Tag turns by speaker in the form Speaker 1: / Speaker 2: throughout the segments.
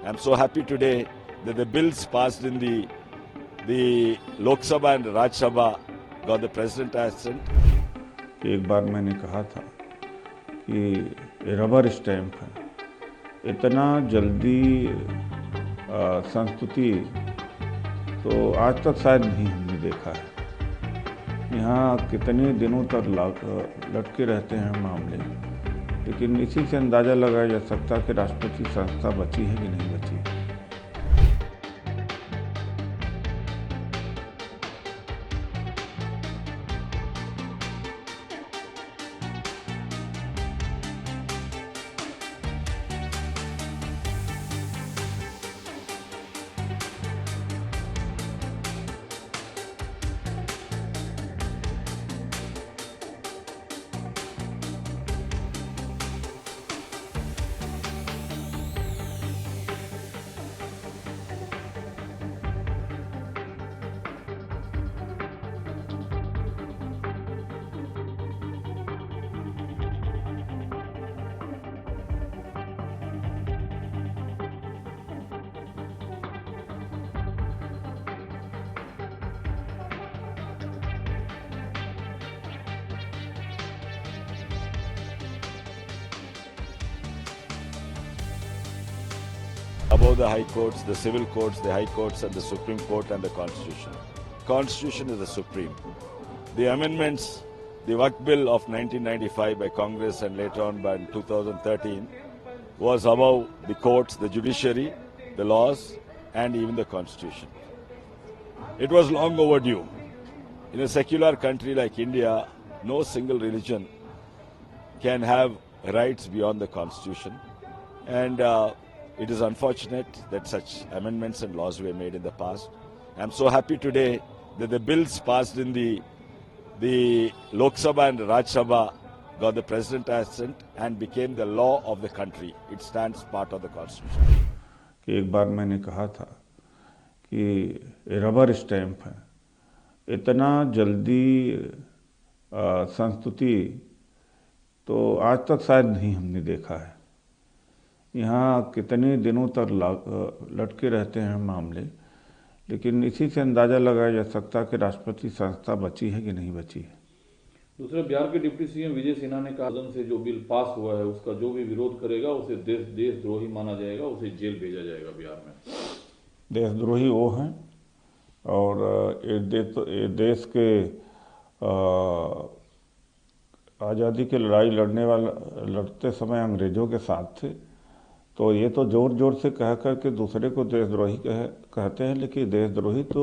Speaker 1: I'm so happy today that the bills passed in the Lok Sabha and Raj Sabha got the president assent.
Speaker 2: एक बार मैंने कहा था कि rubber stamp है, इतना जल्दी संस्तुति तो आज तक शायद नहीं हमने देखा है। यहाँ कितने दिनों तक लटके रहते हैं मामले, लेकिन इसी से अंदाज़ा लगाया जा सकता है कि राष्ट्रपति संस्था बची है कि नहीं बची है।
Speaker 1: Above the high courts, the civil courts, the high courts and the Supreme Court and the Constitution. Constitution is the supreme. The amendments, the Waqf Bill of 1995 by Congress and later on by 2013 was above the courts, the judiciary, the laws and even the Constitution. It was long overdue. In a secular country like India, no single religion can have rights beyond the Constitution. And it is unfortunate that such amendments and laws were made in the past. I am so happy today that the bills passed in the Lok Sabha and Raj Sabha got the president assent and became the law of the country. It stands part of the Constitution.
Speaker 2: एक बार मैंने कहा था कि rubber stamp है, इतना जल्दी संस्तुति तो आज तक शायद नहीं हमने देखा है। यहाँ कितने दिनों तक लटके रहते हैं मामले, लेकिन इसी से अंदाज़ा लगाया जा सकता है कि राष्ट्रपति संस्था बची है कि नहीं बची है।
Speaker 3: दूसरे, बिहार के डिप्टी सीएम विजय सिन्हा ने कहा सदन से जो बिल पास हुआ है उसका जो भी विरोध करेगा उसे देशद्रोही माना जाएगा, उसे जेल भेजा जाएगा। बिहार में
Speaker 2: देशद्रोही वो हैं और ये देश के आज़ादी की लड़ाई लड़ते समय अंग्रेज़ों के साथ थे, तो ये तो जोर जोर से कह कर के दूसरे को देशद्रोही कहते हैं, लेकिन देशद्रोही तो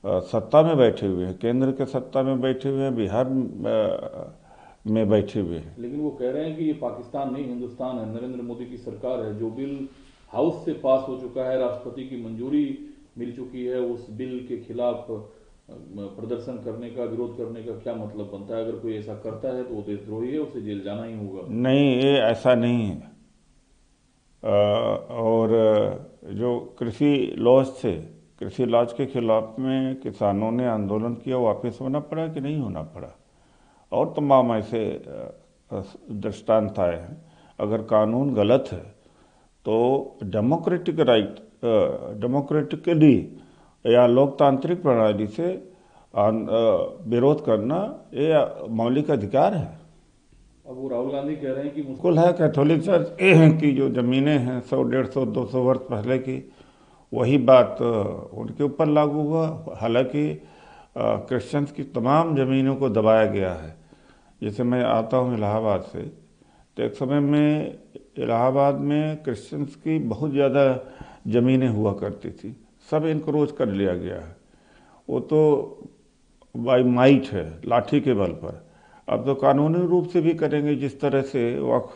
Speaker 2: सत्ता में बैठे हुए हैं, केंद्र के सत्ता में बैठे हुए हैं, बिहार में बैठे हुए हैं।
Speaker 3: लेकिन वो कह रहे हैं कि ये पाकिस्तान नहीं हिंदुस्तान है, नरेंद्र मोदी की सरकार है। जो बिल हाउस से पास हो चुका है, राष्ट्रपति की मंजूरी मिल चुकी है, उस बिल के खिलाफ प्रदर्शन करने का, विरोध करने का क्या मतलब बनता है? अगर कोई ऐसा करता है तो वो देशद्रोही है, उसे जेल जाना ही होगा।
Speaker 2: नहीं, ये ऐसा नहीं है। और जो कृषि लॉज थे, कृषि लॉज के खिलाफ में किसानों ने आंदोलन किया, वापस होना पड़ा कि नहीं होना पड़ा, और तमाम ऐसे दृष्टांत आए हैं। अगर कानून गलत है तो डेमोक्रेटिकली या लोकतांत्रिक प्रणाली से विरोध करना ये मौलिक अधिकार है।
Speaker 3: अब वो राहुल गांधी कह रहे हैं कि
Speaker 2: बिल्कुल है। कैथोलिक चर्च की जो ज़मीनें हैं 100, 150, 200 वर्ष पहले की, वही बात उनके ऊपर लागू हुआ। हालांकि क्रिश्चियंस की तमाम ज़मीनों को दबाया गया है। जैसे मैं आता हूँ इलाहाबाद से, तो एक समय में इलाहाबाद में क्रिश्चियंस की बहुत ज़्यादा ज़मीनें हुआ करती थी, सब इनक्रोच कर लिया गया है। वो तो बाय माइट है, लाठी के बल पर। अब तो कानूनी रूप से भी करेंगे, जिस तरह से वक्फ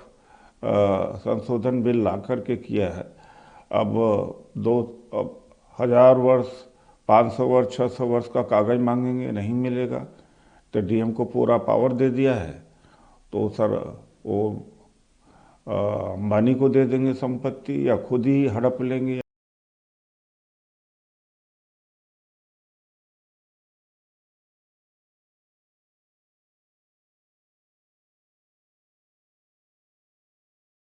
Speaker 2: संशोधन बिल ला करके किया है। अब 1000 वर्ष, 500 वर्ष, 600 वर्ष का कागज़ मांगेंगे, नहीं मिलेगा। तो डीएम को पूरा पावर दे दिया है, तो सर वो अंबानी को दे देंगे संपत्ति या खुद ही हड़प लेंगे।